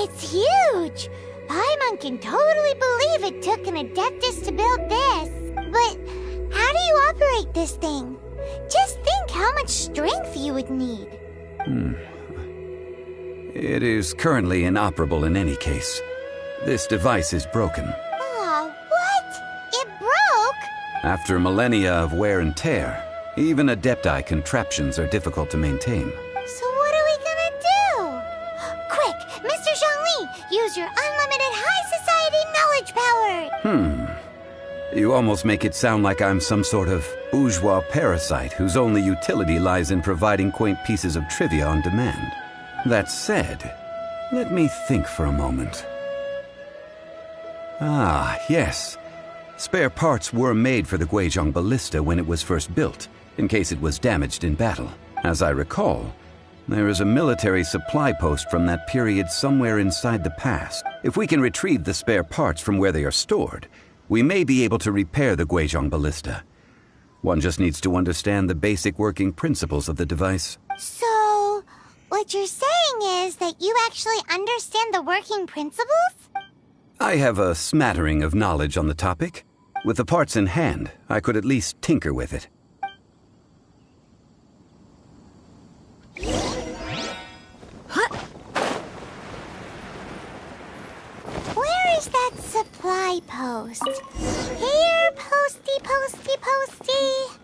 It's huge! Paimon can totally believe it took an Adeptus to build this. But how do you operate this thing? Just think how much strength you would need. It is currently inoperable in any case. This device is broken. Aw, what? It broke? After millennia of wear and tear, even Adepti contraptions are difficult to maintain. So what are we gonna do? Quick, Mr. Zhongli, use your unlimited high society knowledge power! You almost make it sound like I'm some sort of bourgeois parasite whose only utility lies in providing quaint pieces of trivia on demand. That said, let me think for a moment. Ah, yes. Spare parts were made for the Guizhong Ballista when it was first built, in case it was damaged in battle. As I recall, there is a military supply post from that period somewhere inside the past. If we can retrieve the spare parts from where they are stored, we may be able to repair the Guizhong Ballista. One just needs to understand the basic working principles of the device. So, what you're saying is that you actually understand the working principles? I have a smattering of knowledge on the topic. With the parts in hand, I could at least tinker with it. Where is that supply post? Here, posty, posty, posty.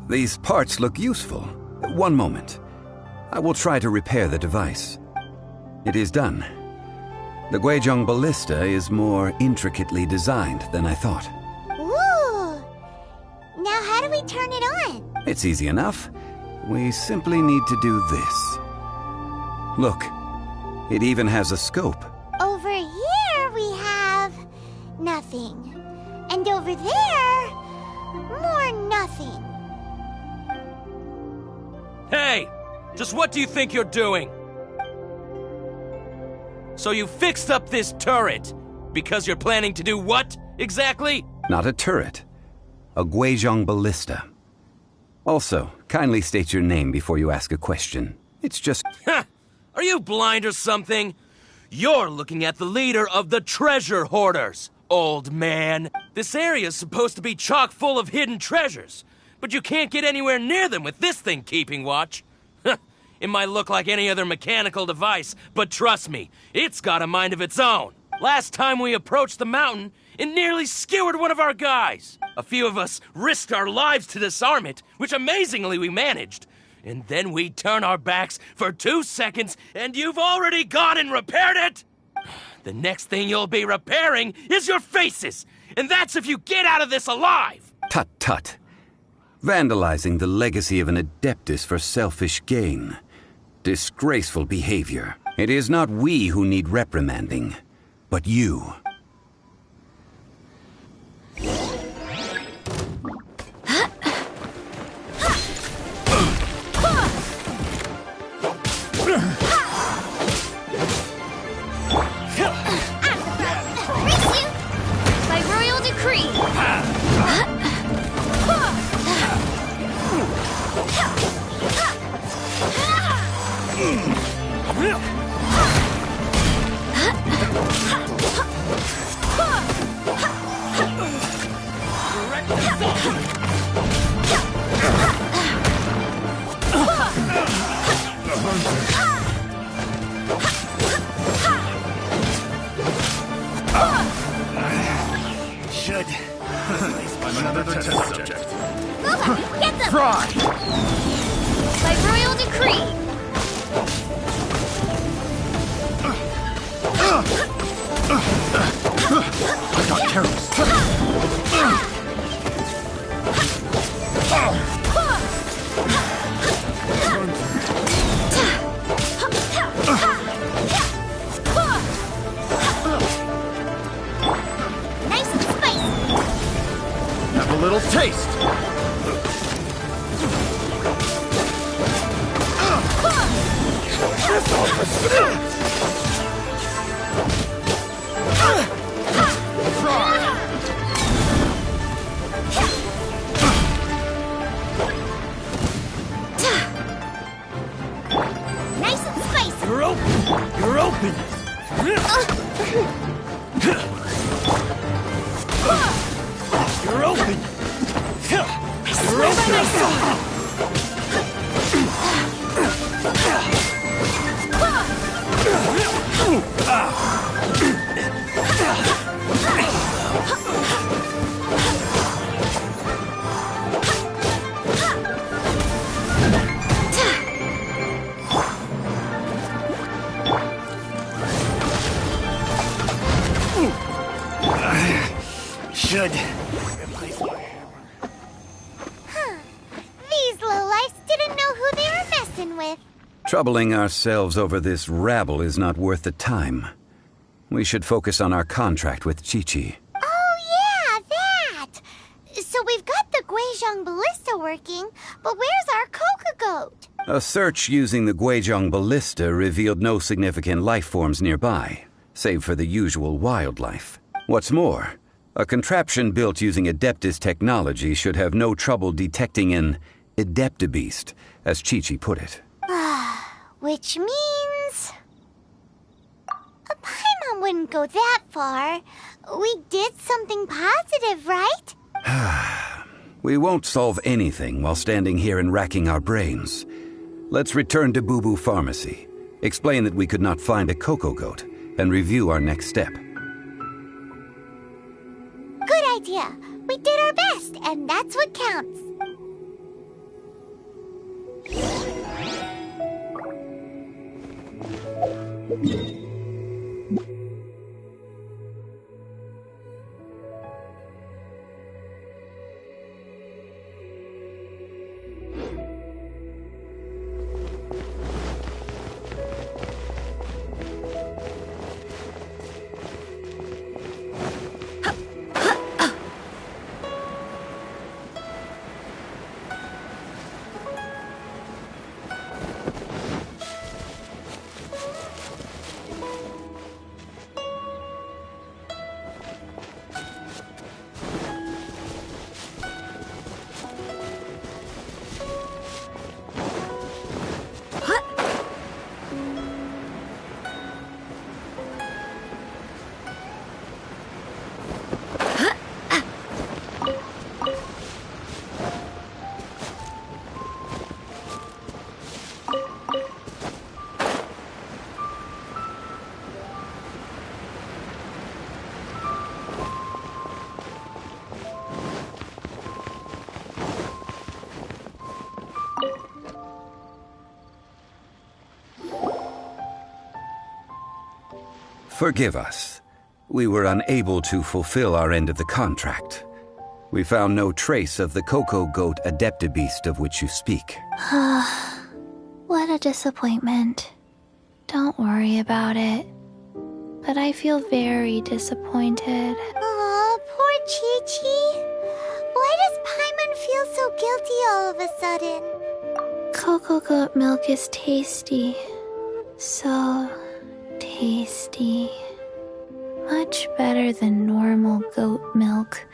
These parts look useful. One moment. I will try to repair the device. It is done. The Guizhong Ballista is more intricately designed than I thought. Ooh! Now how do we turn it on? It's easy enough. We simply need to do this. Look, it even has a scope. Over here we have nothing. And over there, more nothing. Hey! Just what do you think you're doing? So you fixed up this turret because you're planning to do what, exactly? Not a turret. A Guizhong Ballista. Also, kindly state your name before you ask a question. It's just... Ha! Are you blind or something? You're looking at the leader of the treasure hoarders, old man. This area's supposed to be chock full of hidden treasures, but you can't get anywhere near them with this thing keeping watch. It might look like any other mechanical device, but trust me, it's got a mind of its own. Last time we approached the mountain, it nearly skewered one of our guys. A few of us risked our lives to disarm it, which amazingly we managed. And then we turn our backs for 2 seconds, and you've already gone and repaired it? The next thing you'll be repairing is your faces, and that's if you get out of this alive! Tut tut. Vandalizing the legacy of an Adeptus for selfish gain. Disgraceful behavior. It is not we who need reprimanding, but you. By royal decree. Nice and spicy. You're open! You're open! You're open! You're open! Should replace my hammer. These lowlifes didn't know who they were messing with. Troubling ourselves over this rabble is not worth the time. We should focus on our contract with Chi-Chi. Oh, yeah, that! So we've got the Guizhong Ballista working, but where's our Coca Goat? A search using the Guizhong Ballista revealed no significant life forms nearby, save for the usual wildlife. What's more, a contraption built using Adeptus technology should have no trouble detecting an Adeptabeast, as Chi-Chi put it. Which means... Paimon wouldn't go that far. We did something positive, right? We won't solve anything while standing here and racking our brains. Let's return to Boo Boo Pharmacy, explain that we could not find a Coco Goat, and review our next step. Good idea. We did our best, and that's what counts. Forgive us. We were unable to fulfill our end of the contract. We found no trace of the Coco Goat Adeptabeast of which you speak. What a disappointment. Don't worry about it. But I feel very disappointed. Aw, poor Chi-Chi. Why does Paimon feel so guilty all of a sudden? Coco Goat milk is tasty. So tasty. Much better than normal goat milk.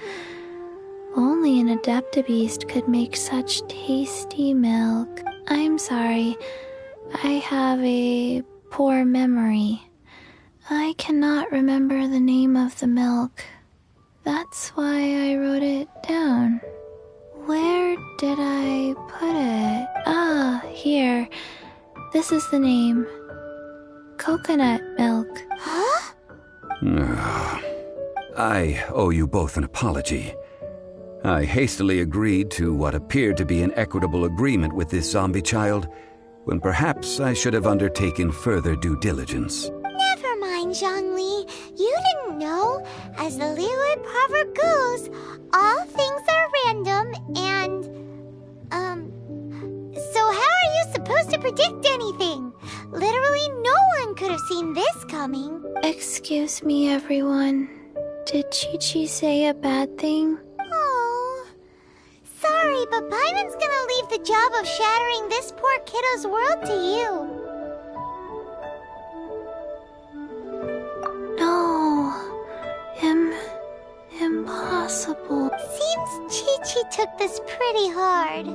Only an Adeptabeast could make such tasty milk. I'm sorry. I have a poor memory. I cannot remember the name of the milk. That's why I wrote it down. Where did I put it? Ah, here. This is the name. Coconut milk. Huh? I owe you both an apology. I hastily agreed to what appeared to be an equitable agreement with this zombie child, when perhaps I should have undertaken further due diligence. Never mind, Zhongli. You didn't know. As the Liyue proverb goes, all things are random and... So how are you supposed to predict anything? Literally no one could have seen this coming. Excuse me, everyone. Did Chi-Chi say a bad thing? Oh, sorry, but Paimon's gonna leave the job of shattering this poor kiddo's world to you. possible? Seems Chi-Chi took this pretty hard.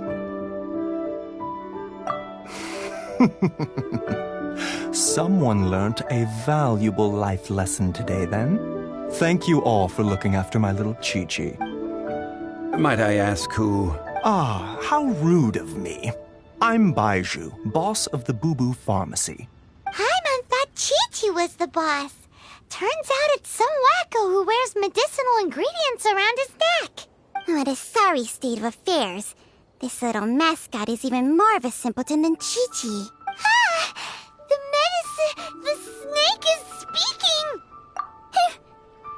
Someone learnt a valuable life lesson today, then. Thank you all for looking after my little Chi-Chi. Might I ask who? Ah, how rude of me. I'm Baiju, boss of the Boo Boo Pharmacy. Paimon thought Chi-Chi was the boss. Turns out it's some wacko who wears medicinal ingredients around his neck. What a sorry state of affairs. This little mascot is even more of a simpleton than Chi-Chi. Ah! The snake is speaking!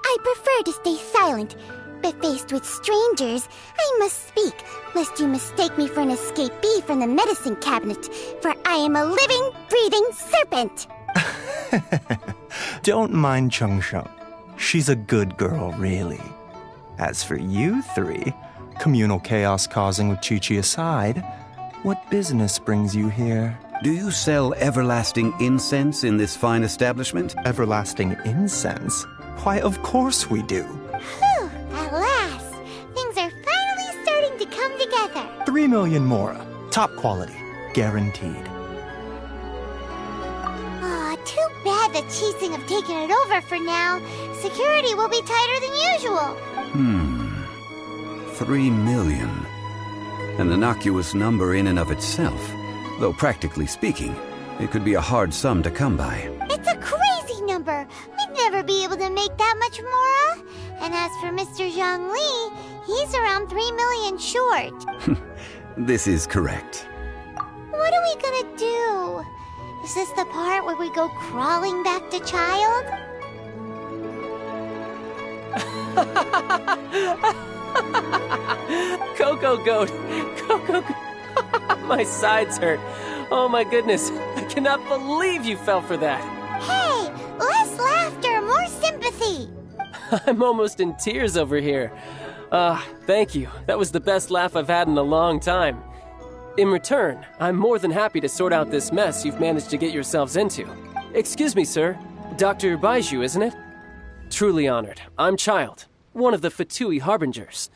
I prefer to stay silent, but faced with strangers, I must speak, lest you mistake me for an escapee from the medicine cabinet, for I am a living, breathing serpent! Don't mind Chung Sheng. She's a good girl, really. As for you three, communal chaos causing with Chi-Chi aside, what business brings you here? Do you sell everlasting incense in this fine establishment? Everlasting incense? Why, of course we do. Whew, at last! Things are finally starting to come together. 3 million mora. Top quality. Guaranteed. Aw, too bad the Chising have taken it over for now. Security will be tighter than usual. 3 million. An innocuous number in and of itself. Though practically speaking, it could be a hard sum to come by. It's a crazy number. We'd never be able to make that much mora. And as for Mr. Zhang Li, he's around 3 million short. This is correct. What are we gonna do? Is this the part where we go crawling back to child? Coco Goat! Coco Goat! My sides hurt. Oh my goodness. I cannot believe you fell for that. Hey, less laughter, more sympathy. I'm almost in tears over here. Thank you. That was the best laugh I've had in a long time. In return, I'm more than happy to sort out this mess you've managed to get yourselves into. Excuse me, sir. Dr. Baiju, isn't it? Truly honored. I'm Child, one of the Fatui Harbingers.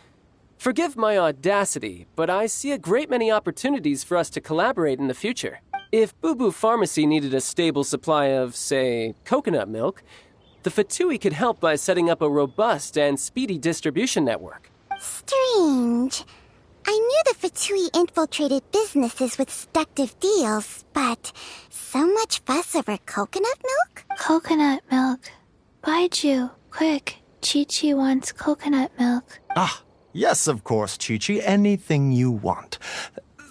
Forgive my audacity, but I see a great many opportunities for us to collaborate in the future. If Boo Boo Pharmacy needed a stable supply of, say, coconut milk, the Fatui could help by setting up a robust and speedy distribution network. Strange. I knew the Fatui infiltrated businesses with seductive deals, but so much fuss over coconut milk? Coconut milk. Baiju, quick. Chi-Chi wants coconut milk. Ah, yes, of course, Chi-Chi. Anything you want.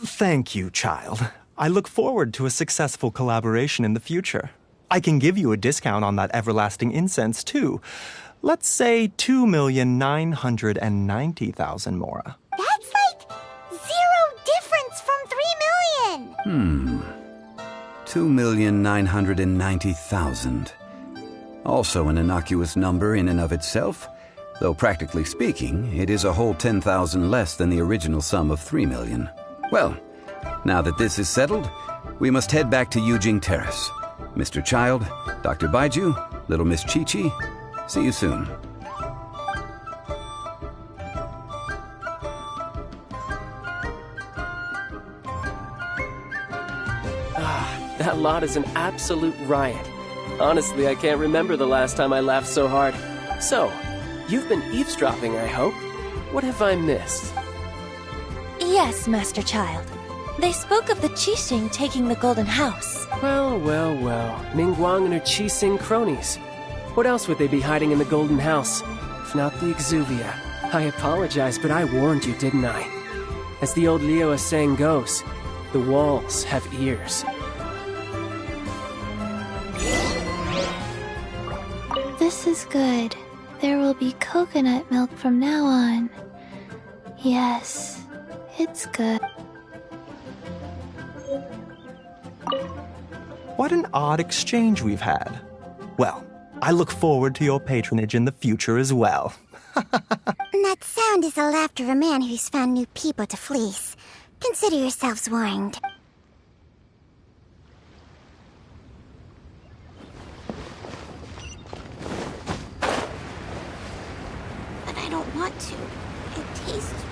Thank you, child. I look forward to a successful collaboration in the future. I can give you a discount on that everlasting incense, too. Let's say 2,990,000 mora. That's like zero difference from 3 million. 2,990,000. Also an innocuous number in and of itself, though practically speaking, it is a whole 10,000 less than the original sum of 3 million. Well, now that this is settled, we must head back to Yujing Terrace. Mr. Child, Dr. Baiju, little Miss Chi-Chi, see you soon. That lot is an absolute riot. Honestly, I can't remember the last time I laughed so hard. So, you've been eavesdropping, I hope. What have I missed? Yes, Master Child. They spoke of the Qixing taking the Golden House. Well, well, well. Ningguang and her Qixing cronies. What else would they be hiding in the Golden House? If not the Exuvia. I apologize, but I warned you, didn't I? As the old Liyue saying goes, the walls have ears. This is good. There will be coconut milk from now on. Yes, it's good. What an odd exchange we've had. Well, I look forward to your patronage in the future as well. That sound is the laughter of a man who's found new people to fleece. Consider yourselves warned. But I don't want to. It tastes wrong.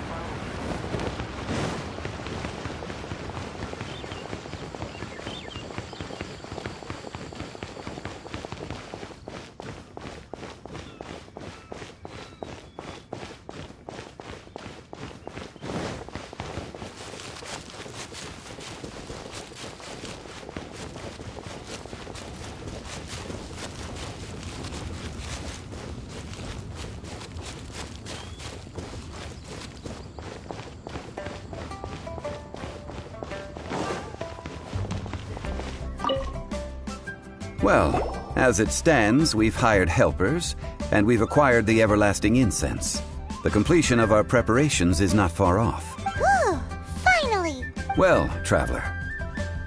Well, as it stands, we've hired helpers, and we've acquired the everlasting incense. The completion of our preparations is not far off. Whew, finally! Well, traveler,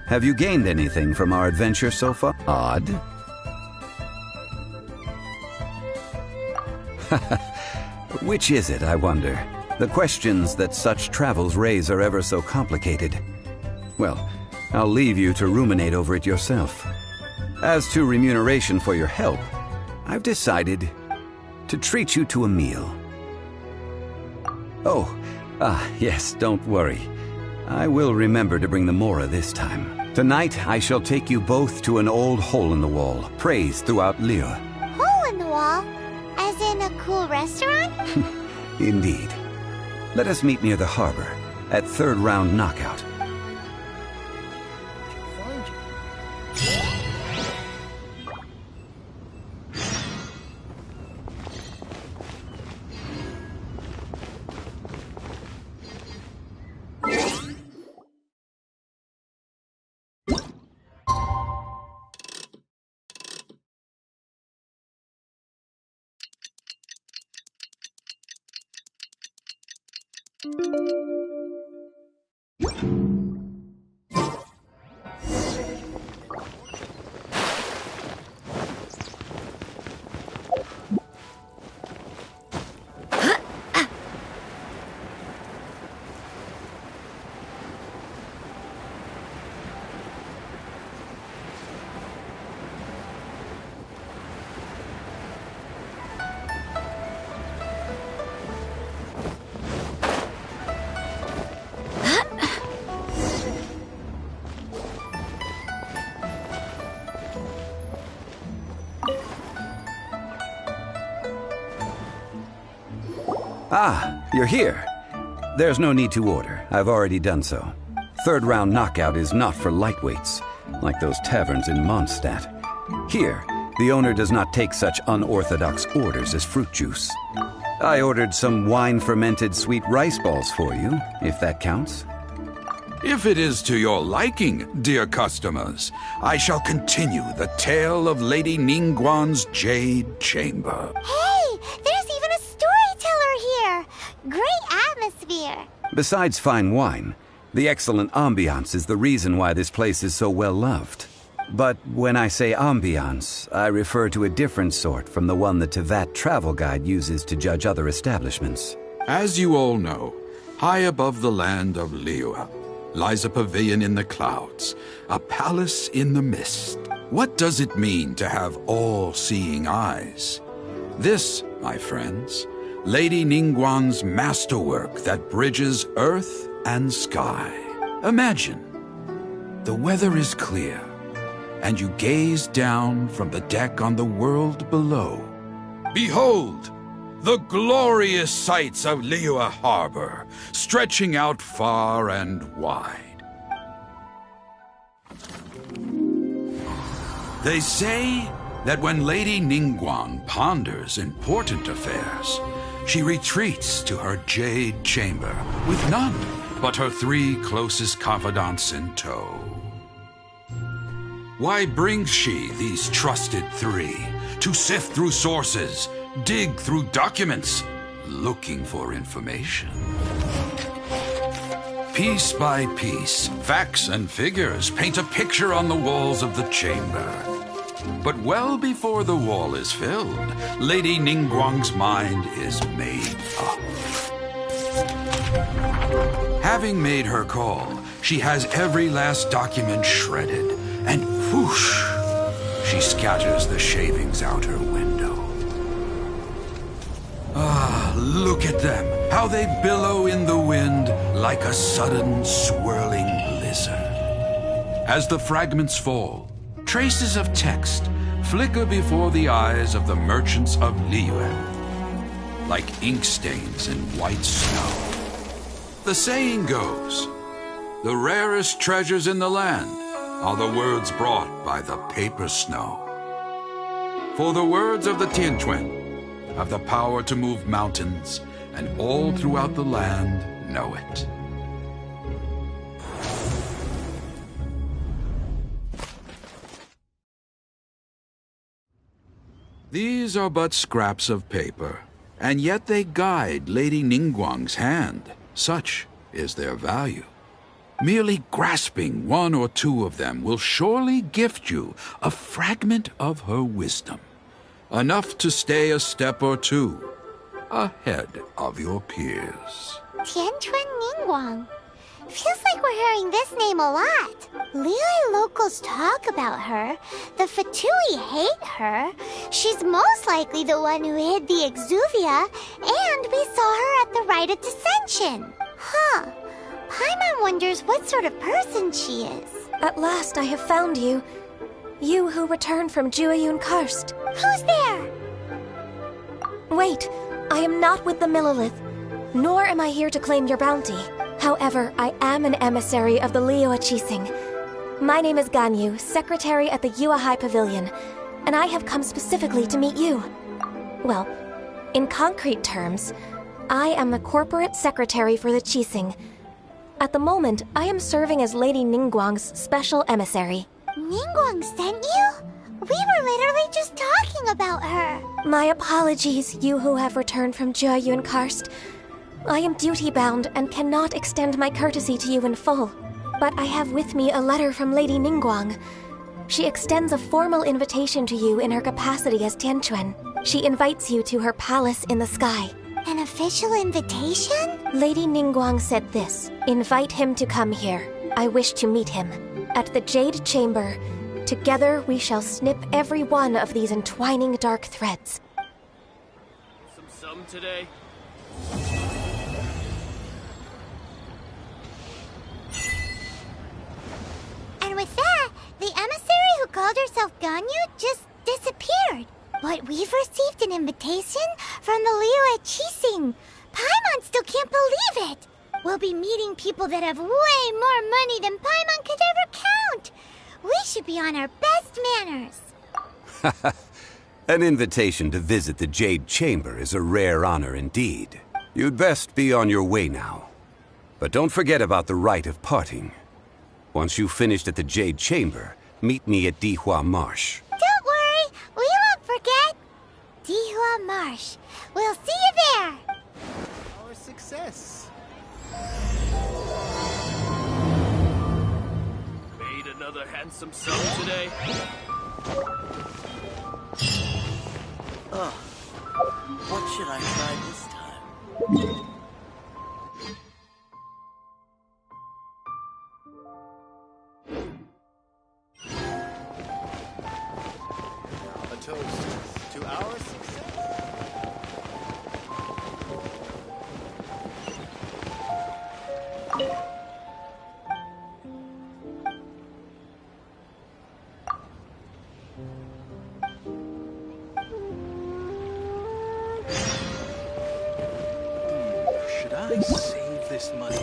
have you gained anything from our adventure so far? Odd. Which is it, I wonder? The questions that such travels raise are ever so complicated. Well, I'll leave you to ruminate over it yourself. As to remuneration for your help, I've decided to treat you to a meal. Yes, don't worry. I will remember to bring the Mora this time. Tonight, I shall take you both to an old hole-in-the-wall, praised throughout Liyue. Hole in the wall? As in a cool restaurant? Indeed. Let us meet near the harbor, at third round knockout. Ah, you're here. There's no need to order. I've already done so. Third round knockout is not for lightweights, like those taverns in Mondstadt. Here, the owner does not take such unorthodox orders as fruit juice. I ordered some wine-fermented sweet rice balls for you, if that counts. If it is to your liking, dear customers, I shall continue the tale of Lady Ningguang's Jade Chamber. Hey, there's even a storyteller here! Great atmosphere! Besides fine wine, the excellent ambiance is the reason why this place is so well loved. But when I say ambiance, I refer to a different sort from the one the Tevat travel guide uses to judge other establishments. As you all know, high above the land of Liyue lies a pavilion in the clouds, a palace in the mist. What does it mean to have all-seeing eyes? This, my friends, Lady Ningguang's masterwork that bridges earth and sky. Imagine, the weather is clear, and you gaze down from the deck on the world below. Behold, the glorious sights of Liyue Harbor, stretching out far and wide. They say that when Lady Ningguang ponders important affairs, she retreats to her Jade Chamber with none but her 3 closest confidants in tow. Why brings she these trusted 3 to sift through sources, dig through documents, looking for information? Piece by piece, facts and figures paint a picture on the walls of the chamber. But well before the wall is filled, Lady Ningguang's mind is made up. Having made her call, she has every last document shredded, and whoosh, she scatters the shavings out her window. Ah, Look at them, how they billow in the wind like a sudden swirling blizzard. As the fragments fall, traces of text flicker before the eyes of the merchants of Liyue, like ink stains in white snow. The saying goes, the rarest treasures in the land are the words brought by the paper snow. For the words of the Tianquan have the power to move mountains, and all throughout the land know it. These are but scraps of paper, and yet they guide Lady Ningguang's hand. Such is their value. Merely grasping one or two of them will surely gift you a fragment of her wisdom, enough to stay a step or two ahead of your peers. Tianquan Ningguang. Feels like we're hearing this name a lot. Liyue locals talk about her. The Fatui hate her. She's most likely the one who hid the Exuvia, and we saw her at the Rite of Dissension. Huh. Paimon wonders what sort of person she is. At last I have found you. You who returned from Jueyun Karst. Who's there? Wait, I am not with the Millelith, nor am I here to claim your bounty. However, I am an emissary of the Liyue Qixing. My name is Ganyu, secretary at the Yuehai Pavilion, and I have come specifically to meet you. Well, in concrete terms, I am the corporate secretary for the Qixing. At the moment, I am serving as Lady Ningguang's special emissary. Ningguang sent you? We were literally just talking about her. My apologies, you who have returned from Jueyun Karst. I am duty-bound and cannot extend my courtesy to you in full. But I have with me a letter from Lady Ningguang. She extends a formal invitation to you in her capacity as Tianquan. She invites you to her palace in the sky. An official invitation? Lady Ningguang said this. Invite him to come here. I wish to meet him. At the Jade Chamber, together we shall snip every one of these entwining dark threads. Some today? And with that, the emissary who called herself Ganyu just disappeared. But we've received an invitation from the Liyue Qixing. Paimon still can't believe it. We'll be meeting people that have way more money than Paimon could ever count. We should be on our best manners. An invitation to visit the Jade Chamber is a rare honor indeed. You'd best be on your way now. But don't forget about the rite of parting. Once you've finished at the Jade Chamber, meet me at Dihua Marsh. Don't worry, we won't forget. Dihua Marsh. We'll see you there. Our success. Made another handsome sum today? What should I try this time? A toast to our success. Should I save this money?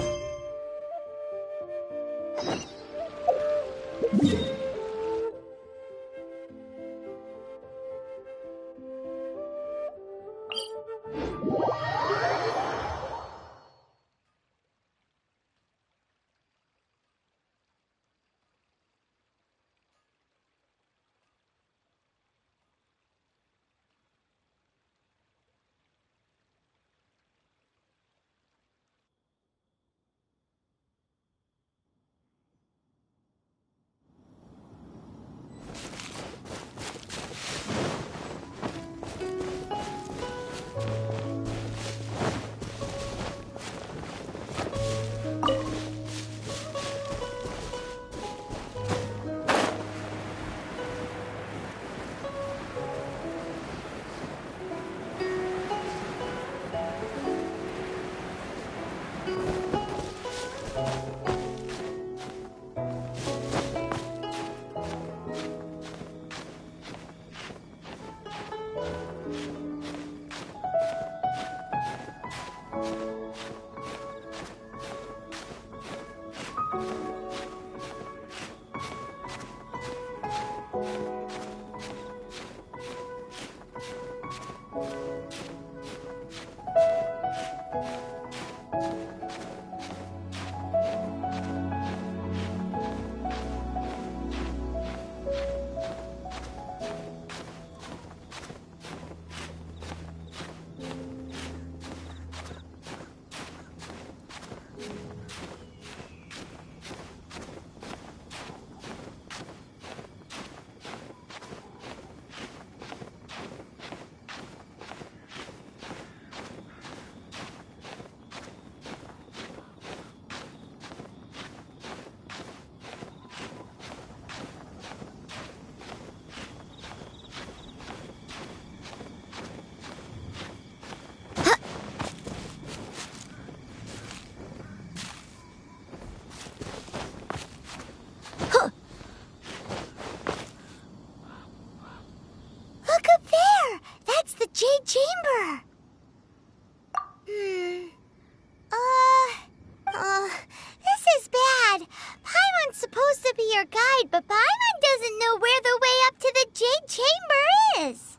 right, but Paimon doesn't know where the way up to the Jade Chamber is.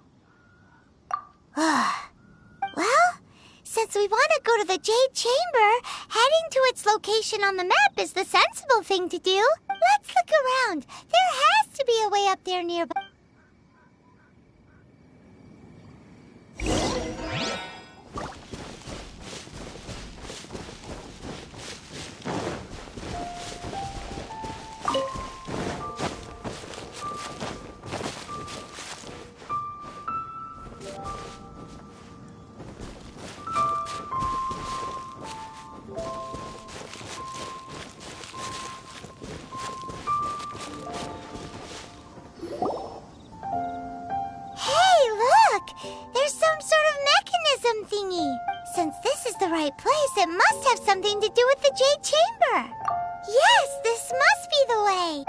Well, since we want to go to the Jade Chamber, heading to its location on the map is the sensible thing to do. Let's look around. There has to be a way up there nearby. There's some sort of mechanism thingy. Since this is the right place, it must have something to do with the Jade Chamber. Yes, this must be the way.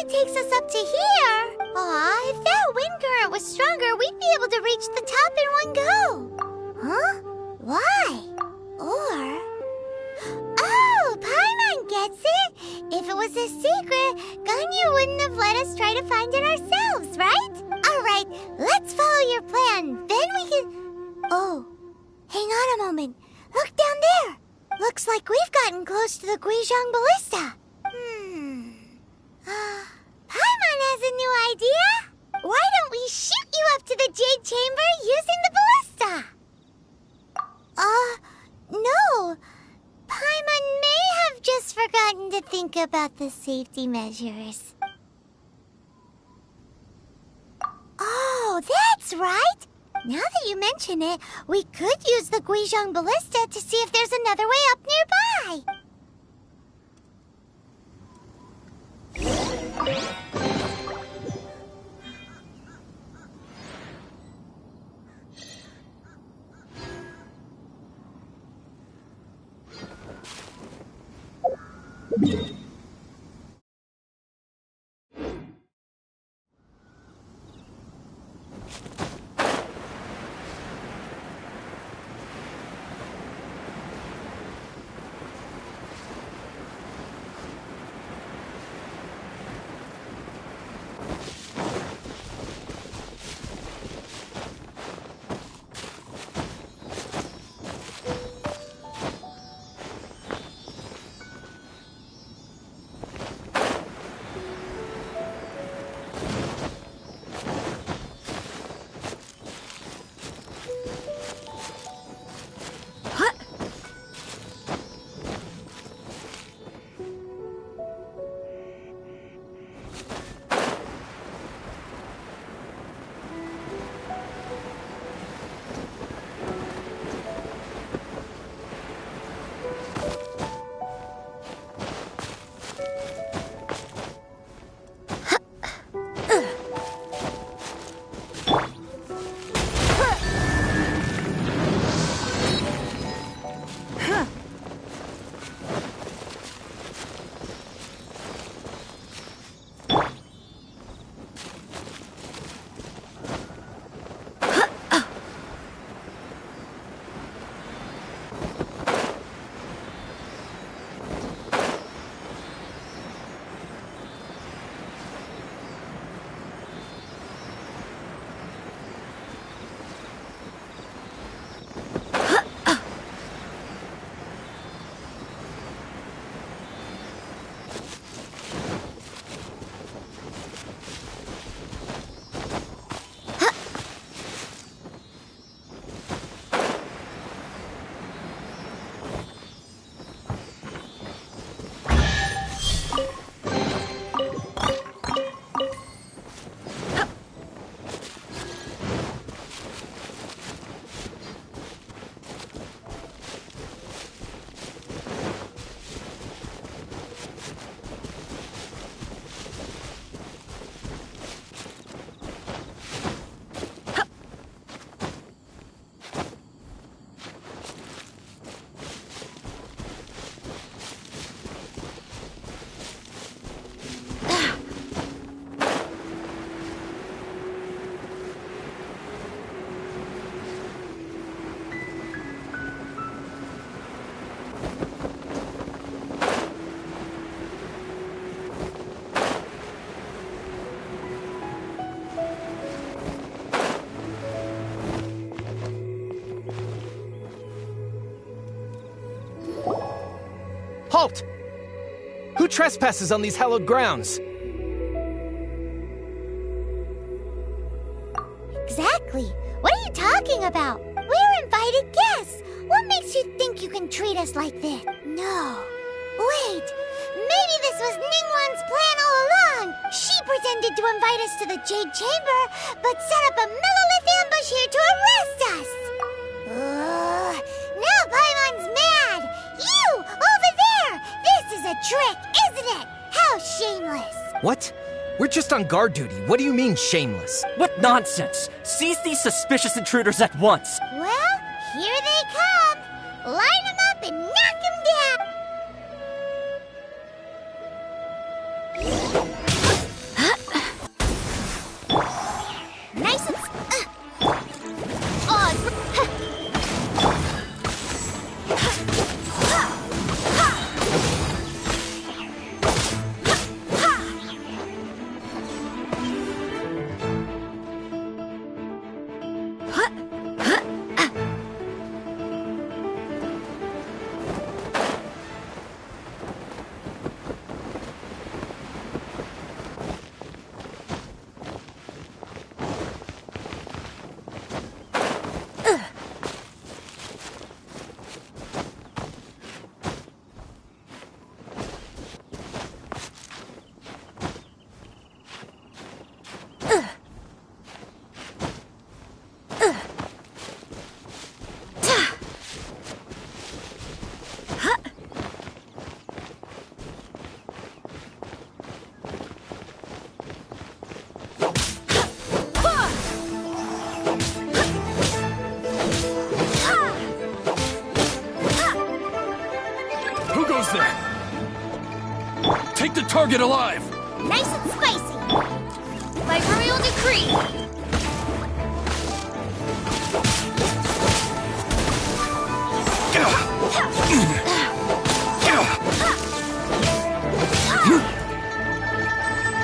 Takes us up to here. Aw, if that wind current was stronger, we'd be able to reach the top in one go. Huh? Why? Or... Oh, Paimon gets it. If it was a secret, Ganyu wouldn't have let us try to find it ourselves, right? Alright, let's follow your plan. Then we can... Oh, hang on a moment. Look down there. Looks like we've gotten close to the Guizhong Ballista. Paimon has a new idea. Why don't we shoot you up to the Jade Chamber using the ballista? No. Paimon may have just forgotten to think about the safety measures. Oh, that's right. Now that you mention it, we could use the Guizhong Ballista to see if there's another way up nearby. Halt! Who trespasses on these hallowed grounds? Exactly. What are you talking about? We're invited guests. What makes you think you can treat us like this? No. Wait. Maybe this was Ningguang's plan all along. She pretended to invite us to the Jade Chamber, but set up a Millilith ambush here to arrest us. Now Paimon's mad. You, over there. This is a trick, isn't it? How shameless. What? We're just on guard duty. What do you mean, shameless? What nonsense! Seize these suspicious intruders at once! Well, here they come. Line them up and knock them down. Nice and... Take the target alive! Nice and spicy. By royal decree.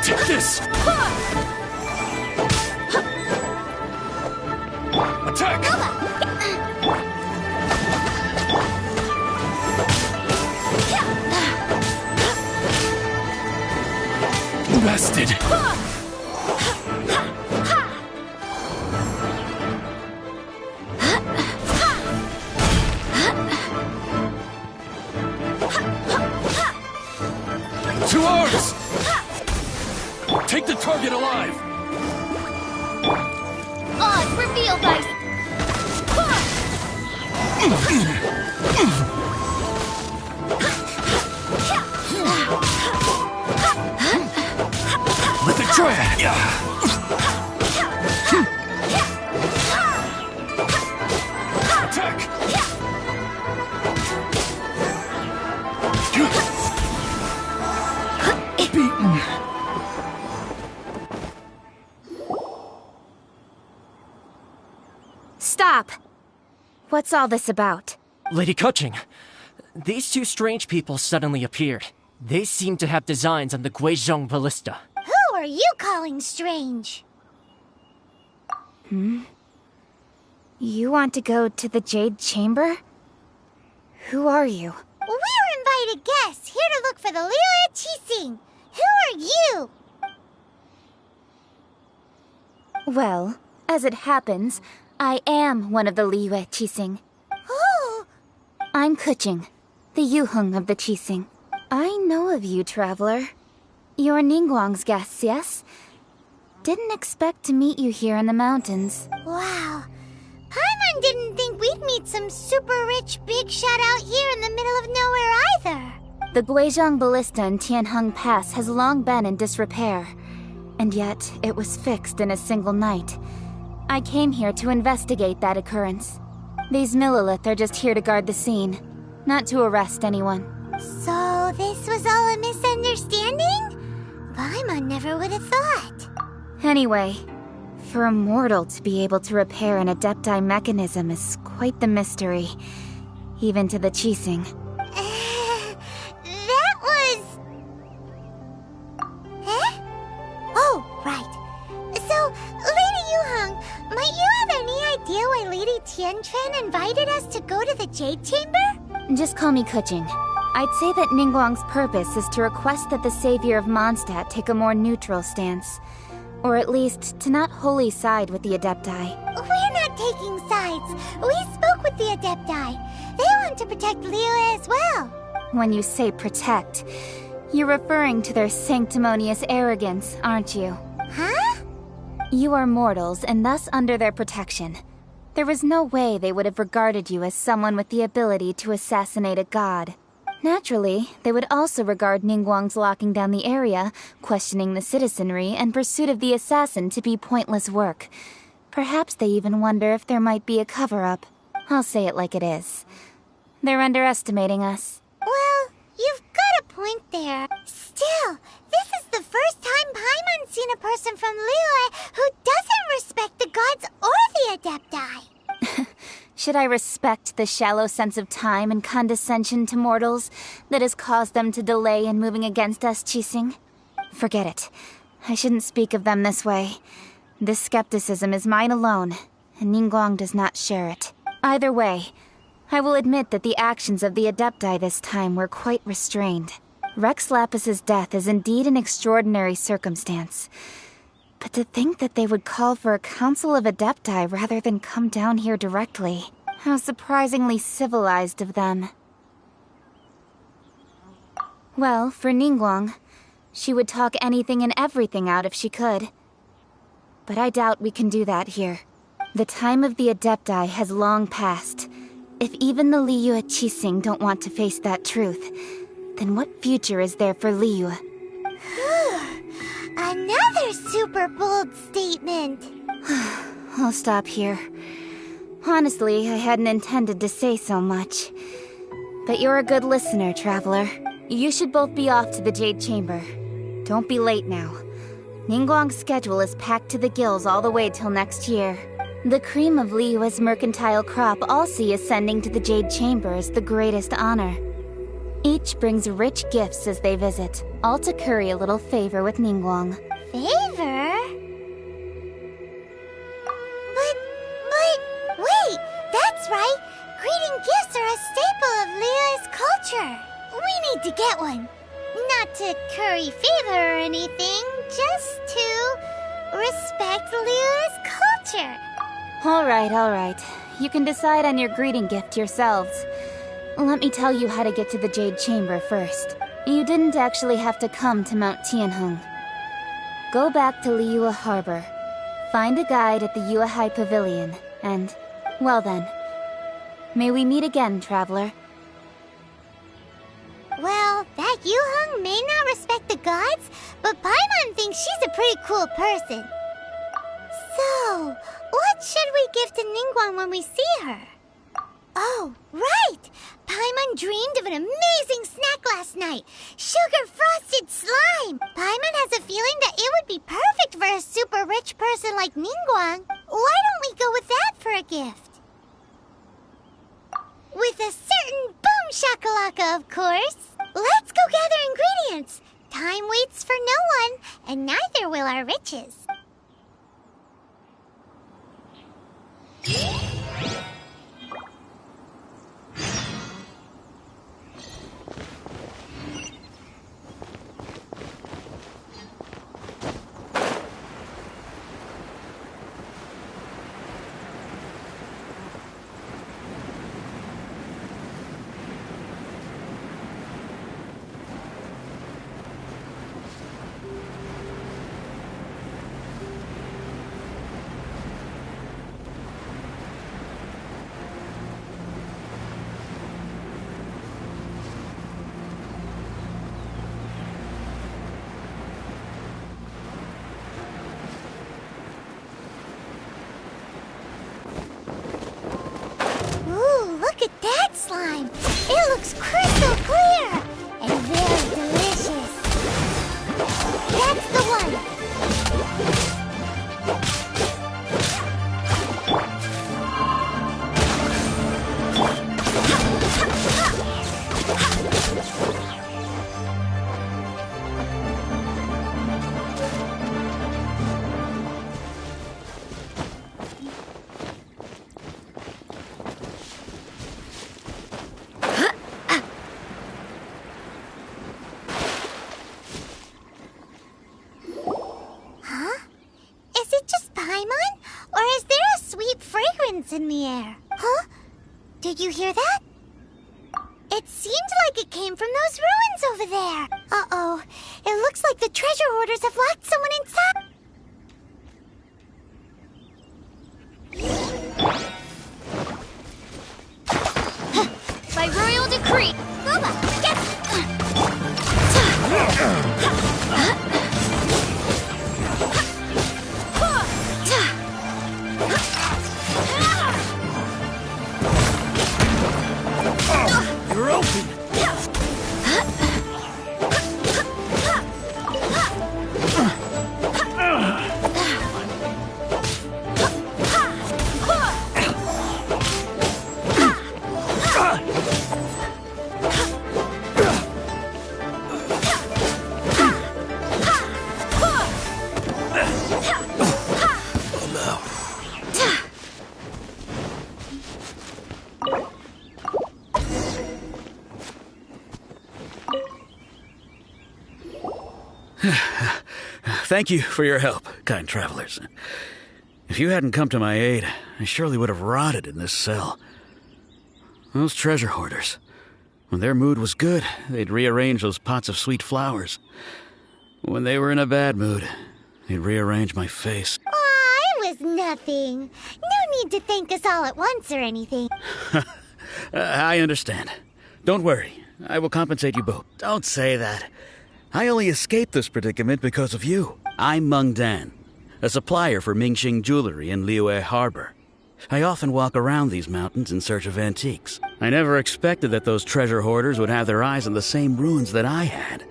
Take this! Attack! Bastard! To arms! Take the target alive! Odds revealed by... Let the triad! Attack! Beaten. Stop! What's all this about? Lady Kuching, these two strange people suddenly appeared. They seem to have designs on the Guizhong Ballista. Who are you calling strange? You want to go to the Jade Chamber? Who are you? We're invited guests, here to look for the Liu Qixing. Who are you? Well, as it happens, I am one of the Liu Qixing. Who? I'm Kuching, the Yuheng of the Qixing. I know of you, traveler. You're Ningguang's guests, yes? Didn't expect to meet you here in the mountains. Wow. Paimon didn't think we'd meet some super rich big shot out here in the middle of nowhere either. The Guizhong Ballista in Tianheng Pass has long been in disrepair, and yet it was fixed in a single night. I came here to investigate that occurrence. These Millilith are just here to guard the scene, not to arrest anyone. So this was all a misunderstanding? Paimon never would have thought. Anyway, for a mortal to be able to repair an Adepti mechanism is quite the mystery, even to the Qixing. That was... Huh? Oh, right. So, Lady Yuheng, might you have any idea why Lady Tianquan invited us to go to the Jade Chamber? Just call me Kuching. I'd say that Ningguang's purpose is to request that the savior of Mondstadt take a more neutral stance. Or at least, to not wholly side with the Adepti. We're not taking sides. We spoke with the Adepti. They want to protect Liyue as well. When you say protect, you're referring to their sanctimonious arrogance, aren't you? Huh? You are mortals, and thus under their protection. There was no way they would have regarded you as someone with the ability to assassinate a god. Naturally, they would also regard Ningguang's locking down the area, questioning the citizenry, and pursuit of the assassin to be pointless work. Perhaps they even wonder if there might be a cover-up. I'll say it like it is. They're underestimating us. Well, you've got a point there. Still, this is the first time Paimon's seen a person from Liyue who doesn't respect the gods or the Adepti. Should I respect the shallow sense of time and condescension to mortals that has caused them to delay in moving against us, Qixing? Forget it. I shouldn't speak of them this way. This skepticism is mine alone, and Ningguang does not share it. Either way, I will admit that the actions of the Adepti this time were quite restrained. Rex Lapis's death is indeed an extraordinary circumstance. But to think that they would call for a council of Adepti rather than come down here directly. How surprisingly civilized of them. Well, for Ningguang, she would talk anything and everything out if she could. But I doubt we can do that here. The time of the Adepti has long passed. If even the Liyue Qixing don't want to face that truth, then what future is there for Liyue? Another super bold statement. I'll stop here. Honestly, I hadn't intended to say so much. But you're a good listener, Traveler. You should both be off to the Jade Chamber. Don't be late now. Ningguang's schedule is packed to the gills all the way till next year. The cream of Liyue's mercantile crop all see ascending to the Jade Chamber as the greatest honor. Each brings rich gifts as they visit, all to curry a little favor with Ningguang. Favor? But, wait, that's right. Greeting gifts are a staple of Liyue's culture. We need to get one. Not to curry favor or anything, just to respect Liyue's culture. All right. You can decide on your greeting gift yourselves. Let me tell you how to get to the Jade Chamber first. You didn't actually have to come to Mount Tianheng. Go back to Liyue Harbor. Find a guide at the Yuehai Pavilion, and, well then, may we meet again, Traveler. Well, that Yuheng may not respect the gods, but Paimon thinks she's a pretty cool person. So, what should we give to Ningguang when we see her? Oh, right! Paimon dreamed of an amazing snack last night. Sugar-frosted slime! Paimon has a feeling that it would be perfect for a super rich person like Ningguang. Why don't we go with that for a gift? With a certain boom shakalaka, of course. Let's go gather ingredients. Time waits for no one, and neither will our riches. Look at that slime! It looks crystal clear! And very delicious! That's the one! hear that? It seemed like it came from those ruins over there. Uh-oh. It looks like the treasure hoarders have locked someone inside. By royal decree. Boba, get... You're open! Thank you for your help, kind travelers. If you hadn't come to my aid, I surely would have rotted in this cell. Those treasure hoarders, when their mood was good, they'd rearrange those pots of sweet flowers. When they were in a bad mood, they'd rearrange my face. Aw, it was nothing. No need to thank us all at once or anything. I understand. Don't worry. I will compensate you both. Don't say that. I only escaped this predicament because of you. I'm Meng Dan, a supplier for Mingxing Jewelry in Liyue Harbor. I often walk around these mountains in search of antiques. I never expected that those treasure hoarders would have their eyes on the same ruins that I had.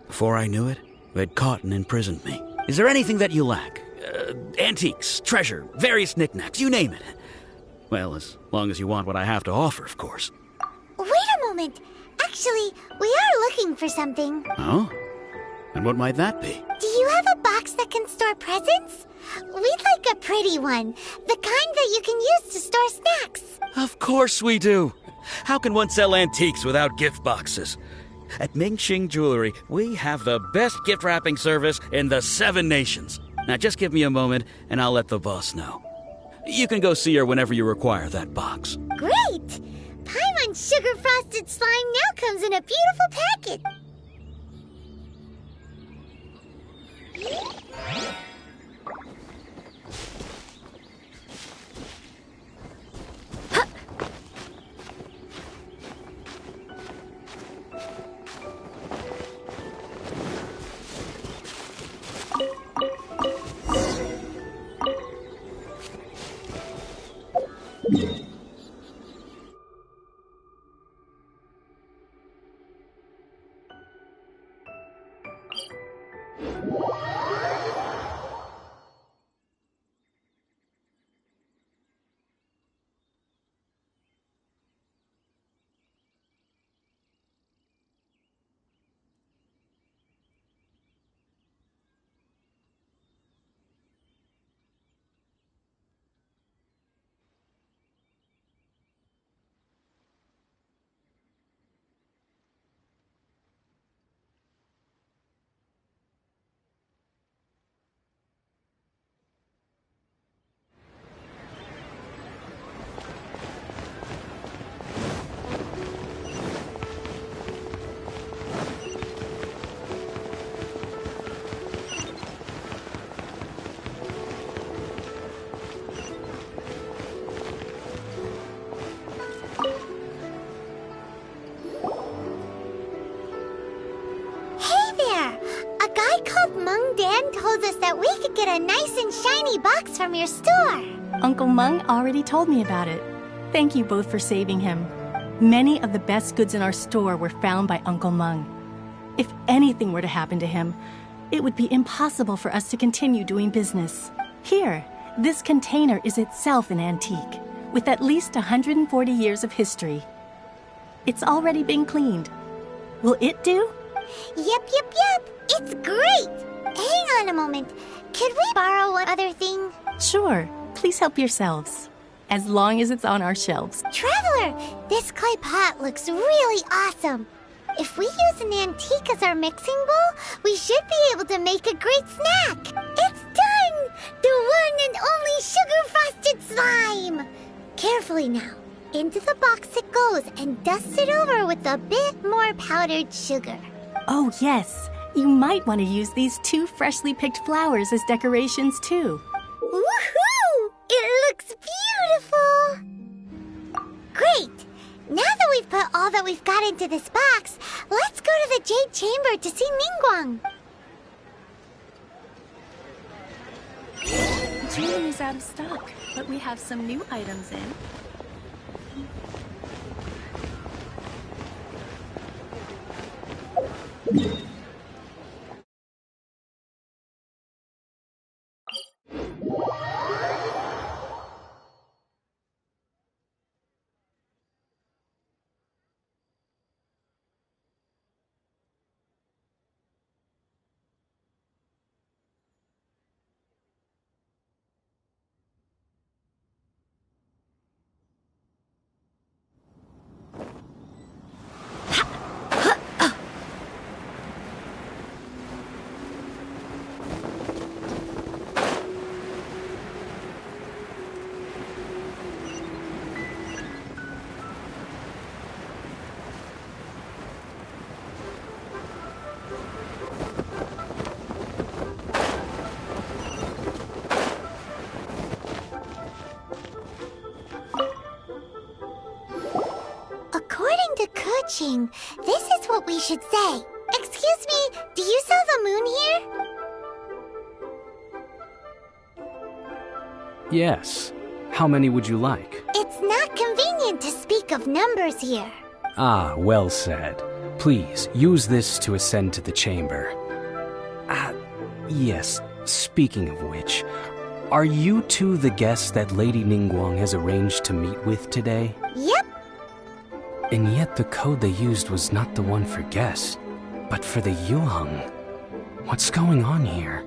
Before I knew it, they'd caught and imprisoned me. Is there anything that you lack? Antiques, treasure, various knickknacks, you name it. Well, as long as you want what I have to offer, of course. Wait a moment. Actually, we are looking for something. Oh? And what might that be? Do you have a box that can store presents? We'd like a pretty one. The kind that you can use to store snacks. Of course we do. How can one sell antiques without gift boxes? At Mingxing Jewelry, we have the best gift wrapping service in the 7 nations. Now just give me a moment and I'll let the boss know. You can go see her whenever you require that box. Great! Paimon Sugar Frosted Slime now comes in a beautiful packet. Told us that we could get a nice and shiny box from your store. Uncle Meng already told me about it. Thank you both for saving him. Many of the best goods in our store were found by Uncle Meng. If anything were to happen to him, it would be impossible for us to continue doing business. Here, this container is itself an antique, with at least 140 years of history. It's already been cleaned. Will it do? Yep. It's great. Hang on a moment. Could we borrow one other thing? Sure. Please help yourselves. As long as it's on our shelves. Traveler, this clay pot looks really awesome. If we use an antique as our mixing bowl, we should be able to make a great snack. It's done! The one and only sugar-frosted slime! Carefully now. into the box it goes and dust it over with a bit more powdered sugar. Oh, yes. You might want to use these 2 freshly picked flowers as decorations, too. Woohoo! It looks beautiful! Great! Now that we've put all that we've got into this box, let's go to the Jade Chamber to see Ningguang. Jade is out of stock, but we have some new items in. Kuching, this is what we should say. Excuse me, do you sell the moon here? Yes. How many would you like? It's not convenient to speak of numbers here. Ah, well said. Please, use this to ascend to the chamber. Yes, speaking of which, are you two the guests that Lady Ningguang has arranged to meet with today? Yep. And yet the code they used was not the one for guests, but for the Yuheng. What's going on here?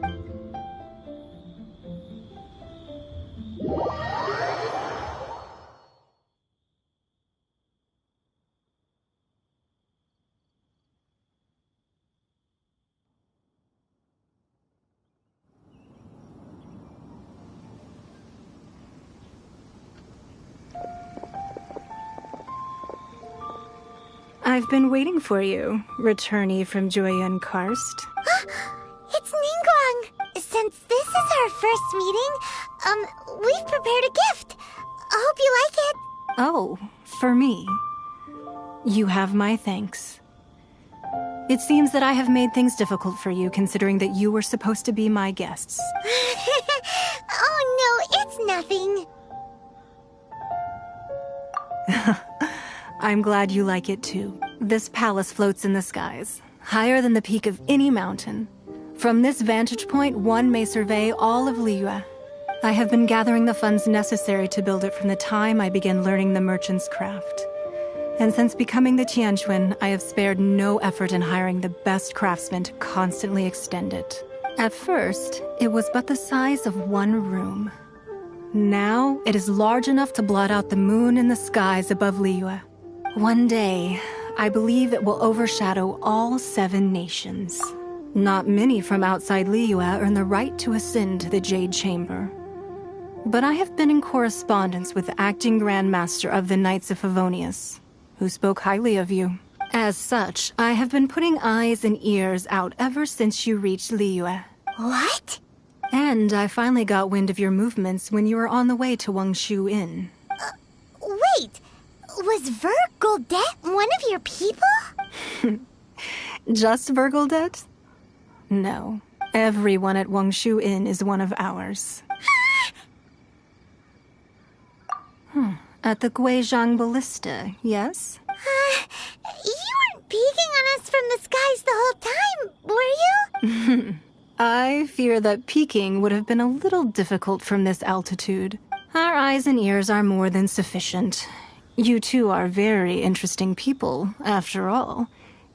I've been waiting for you, returnee from Joyun Karst. It's Ningguang! Since this is our first meeting, we've prepared a gift. I hope you like it. Oh, for me. You have my thanks. It seems that I have made things difficult for you, considering that you were supposed to be my guests. Oh no, it's nothing. I'm glad you like it too. This palace floats in the skies, higher than the peak of any mountain. From this vantage point, one may survey all of Liyue. I have been gathering the funds necessary to build it from the time I began learning the merchant's craft. And since becoming the Tianquan, I have spared no effort in hiring the best craftsmen to constantly extend it. At first, it was but the size of one room. Now, it is large enough to blot out the moon in the skies above Liyue. One day, I believe it will overshadow all 7 nations. Not many from outside Liyue earn the right to ascend to the Jade Chamber. But I have been in correspondence with the acting Grand Master of the Knights of Favonius, who spoke highly of you. As such, I have been putting eyes and ears out ever since you reached Liyue. What? And I finally got wind of your movements when you were on the way to Wangshu Inn. Wait! Was Vergoldet one of your people? Just Vergoldet? No. Everyone at Wangshu Inn is one of ours. At the Guizhang Ballista, yes? You weren't peeking on us from the skies the whole time, were you? I fear that peeking would have been a little difficult from this altitude. Our eyes and ears are more than sufficient. You two are very interesting people, after all.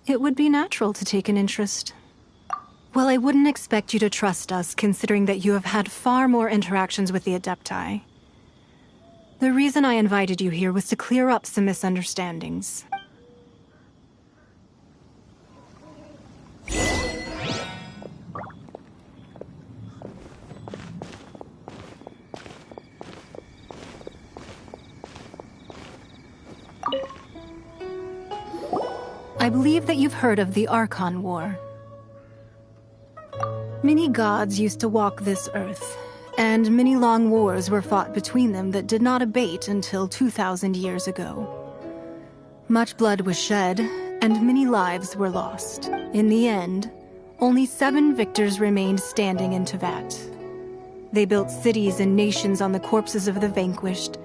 It would be natural to take an interest. Well, I wouldn't expect you to trust us, considering that you have had far more interactions with the Adepti. The reason I invited you here was to clear up some misunderstandings. I believe that you've heard of the Archon War. Many gods used to walk this earth, and many long wars were fought between them that did not abate until 2,000 years ago. Much blood was shed, and many lives were lost. In the end, only 7 victors remained standing in Tevat. They built cities and nations on the corpses of the vanquished,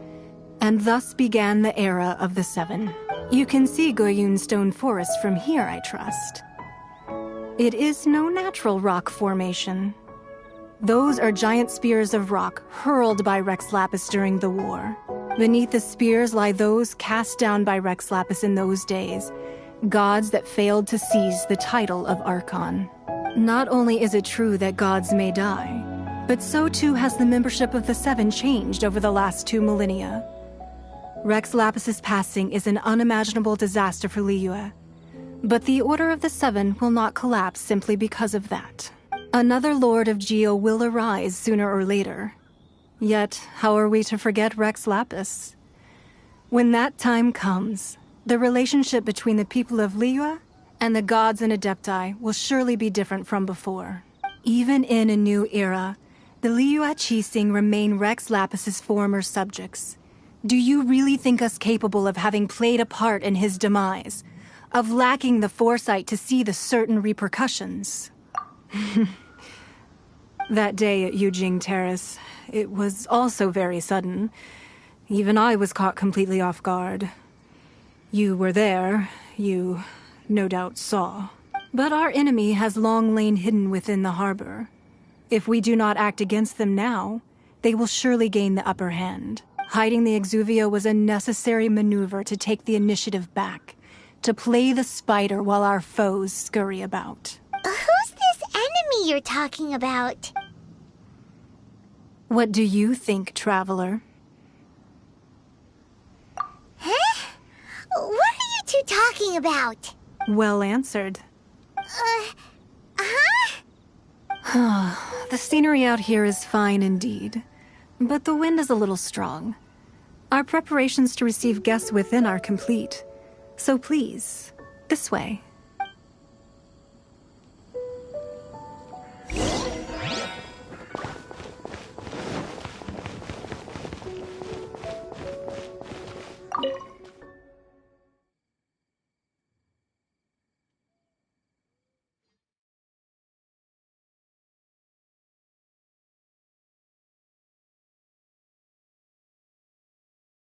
and thus began the era of the 7. You can see Goyun Stone Forest from here, I trust. It is no natural rock formation. Those are giant spears of rock hurled by Rex Lapis during the war. Beneath the spears lie those cast down by Rex Lapis in those days, gods that failed to seize the title of Archon. Not only is it true that gods may die, but so too has the membership of the 7 changed over the last 2 millennia. Rex Lapis's passing is an unimaginable disaster for Liyue, but the Order of the 7 will not collapse simply because of that. Another Lord of Geo will arise sooner or later. Yet, how are we to forget Rex Lapis? When that time comes, the relationship between the people of Liyue and the gods and Adepti will surely be different from before. Even in a new era, the Liyue Qixing remain Rex Lapis's former subjects. Do you really think us capable of having played a part in his demise? Of lacking the foresight to see the certain repercussions? That day at Yujing Terrace, it was also very sudden. Even I was caught completely off guard. You were there, you no doubt saw. But our enemy has long lain hidden within the harbor. If we do not act against them now, they will surely gain the upper hand. Hiding the Exuvio was a necessary maneuver to take the initiative back, to play the spider while our foes scurry about. Who's this enemy you're talking about? What do you think, Traveler? Huh? What are you two talking about? Well answered. Huh? The scenery out here is fine indeed, but the wind is a little strong. Our preparations to receive guests within are complete, so please, this way.